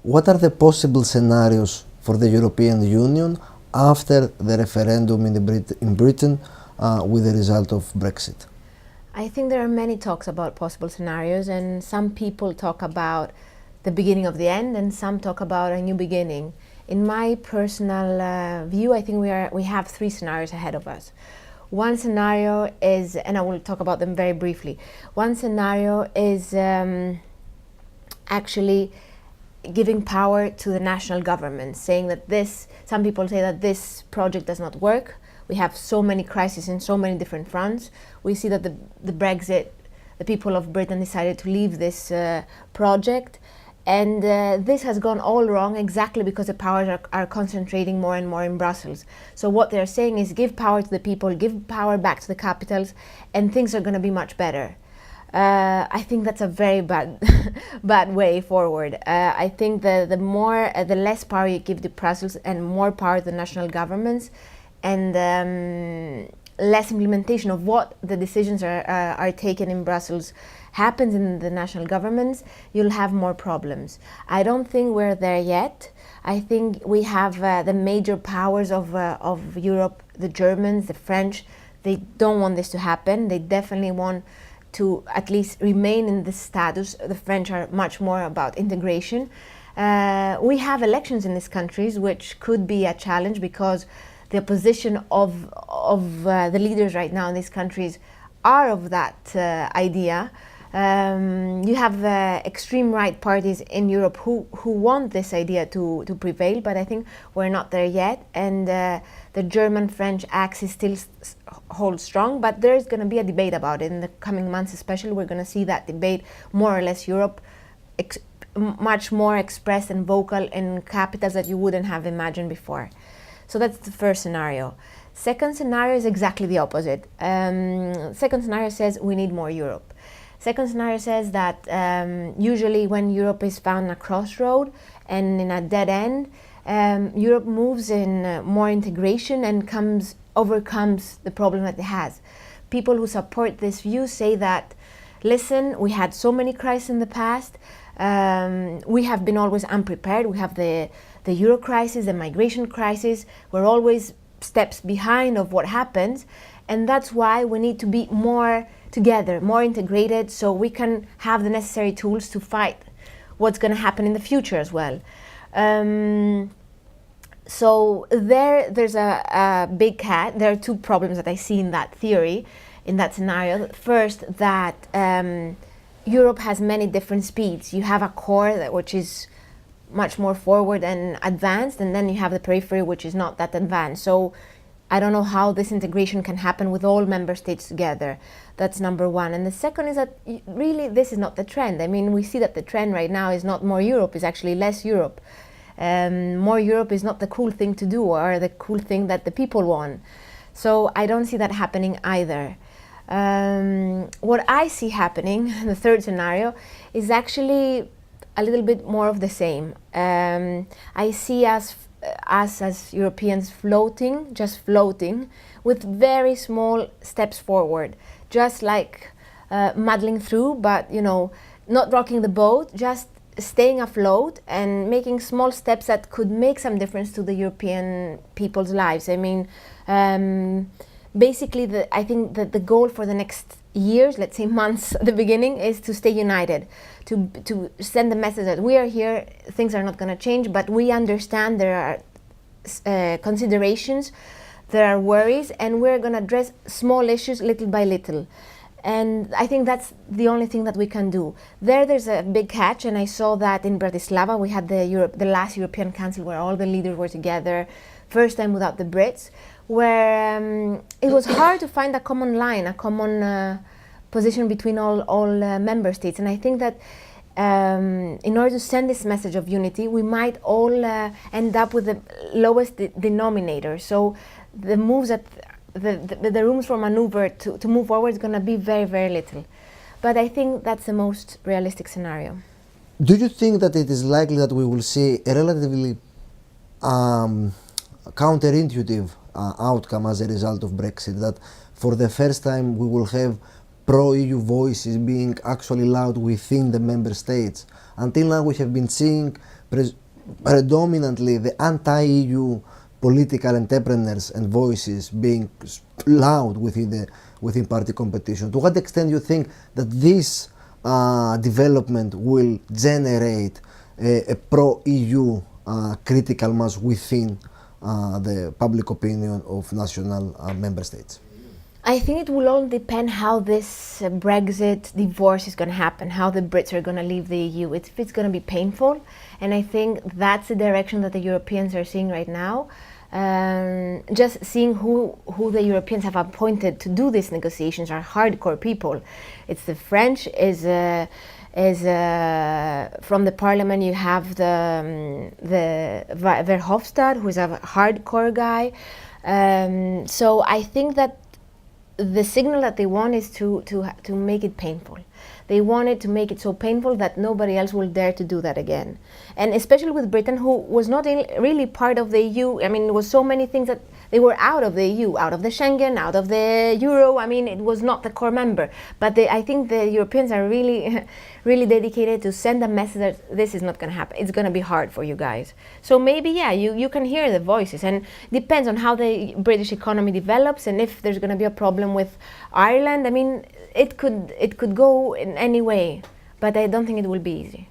what are the possible scenarios for the European Union after the referendum in Britain with the result of Brexit? I think there are many talks about possible scenarios, and some people talk about the beginning of the end, and some talk about a new beginning. In my personal view, I think we have three scenarios ahead of us. One scenario is, and I will talk about them very briefly. One scenario is actually giving power to the national government, saying that some people say that this project does not work. We have so many crises in so many different fronts. We see that the Brexit, the people of Britain decided to leave this project. And this has gone all wrong exactly because the powers are concentrating more and more in Brussels. So what they're saying is give power to the people, give power back to the capitals, and things are going to be much better. I think that's a very bad way forward. I think the less power you give to Brussels and more power to the national governments, and less implementation of what the decisions are taken in Brussels happens in the national governments, you'll have more problems. I don't think we're there yet. I think we have the major powers of Europe, the Germans, the French. They don't want this to happen. They definitely want to at least remain in this status. The French are much more about integration. We have elections in these countries, which could be a challenge because the opposition of the leaders right now in these countries are of that idea. You have extreme right parties in Europe who want this idea to prevail, but I think we're not there yet. And the German-French axis still holds strong, but there's going to be a debate about it in the coming months. Especially, we're going to see that debate more or less Europe much more expressed and vocal in capitals that you wouldn't have imagined before. So that's the first scenario. Second scenario is exactly the opposite. Second scenario says we need more Europe. Second scenario says that usually when Europe is found in a crossroad and in a dead end, Europe moves in more integration and overcomes the problem that it has. People who support this view say that, listen, we had so many crises in the past, we have been always unprepared. We have the Euro crisis, the migration crisis. We're always steps behind of what happens, and that's why we need to be more together, more integrated, so we can have the necessary tools to fight what's going to happen in the future as well. So there's a big cat. There are two problems that I see in that theory, in that scenario. First, that Europe has many different speeds. You have a core which is much more forward and advanced, and then you have the periphery, which is not that advanced. So I don't know how this integration can happen with all member states together. That's number one. And the second is that really this is not the trend. I mean, we see that the trend right now is not more Europe, it's actually less Europe. More Europe is not the cool thing to do or the cool thing that the people want. So I don't see that happening either. What I see happening, the third scenario, is actually a little bit more of the same. I see us as Europeans just floating with very small steps forward, just like muddling through, but not rocking the boat, just staying afloat and making small steps that could make some difference to the European people's lives. I mean, basically, I think that the goal for the next years, let's say months at the beginning, is to stay united, to send the message that we are here, things are not going to change, but we understand there are considerations, there are worries, and we're going to address small issues little by little. And I think that's the only thing that we can do. There's a big catch, and I saw that in Bratislava. We had the last European Council where all the leaders were together, first time without the Brits, where it was hard to find a common line, a common position between all member states. And I think that in order to send this message of unity, we might all end up with the lowest denominator. So the moves that the rooms for maneuver to move forward is going to be very, very little. But I think that's the most realistic scenario. Do you think that it is likely that we will see a relatively counterintuitive outcome as a result of Brexit, that for the first time we will have pro-EU voices being actually loud within the member states? Until now we have been seeing predominantly the anti-EU political entrepreneurs and voices being loud within party competition. To what extent do you think that this development will generate a pro-EU critical mass within the public opinion of national member states? I think it will all depend how this Brexit divorce is going to happen, how the Brits are going to leave the EU. It's going to be painful, and I think that's the direction that the Europeans are seeing right now. Just seeing who the Europeans have appointed to do these negotiations are hardcore people. It's the French, from the parliament you have the Verhofstadt, who is a hardcore guy. So I think that the signal that they want is to make it painful. They wanted to make it so painful that nobody else will dare to do that again. And especially with Britain, who was not really part of the EU. I mean, there was so many things that they were out of the EU, out of the Schengen, out of the Euro. I mean, it was not the core member. But I think the Europeans are really, really dedicated to send a message that this is not going to happen. It's going to be hard for you guys. So maybe, yeah, you can hear the voices. And depends on how the British economy develops and if there's going to be a problem with Ireland. I mean, it could go in any way, but I don't think it will be easy.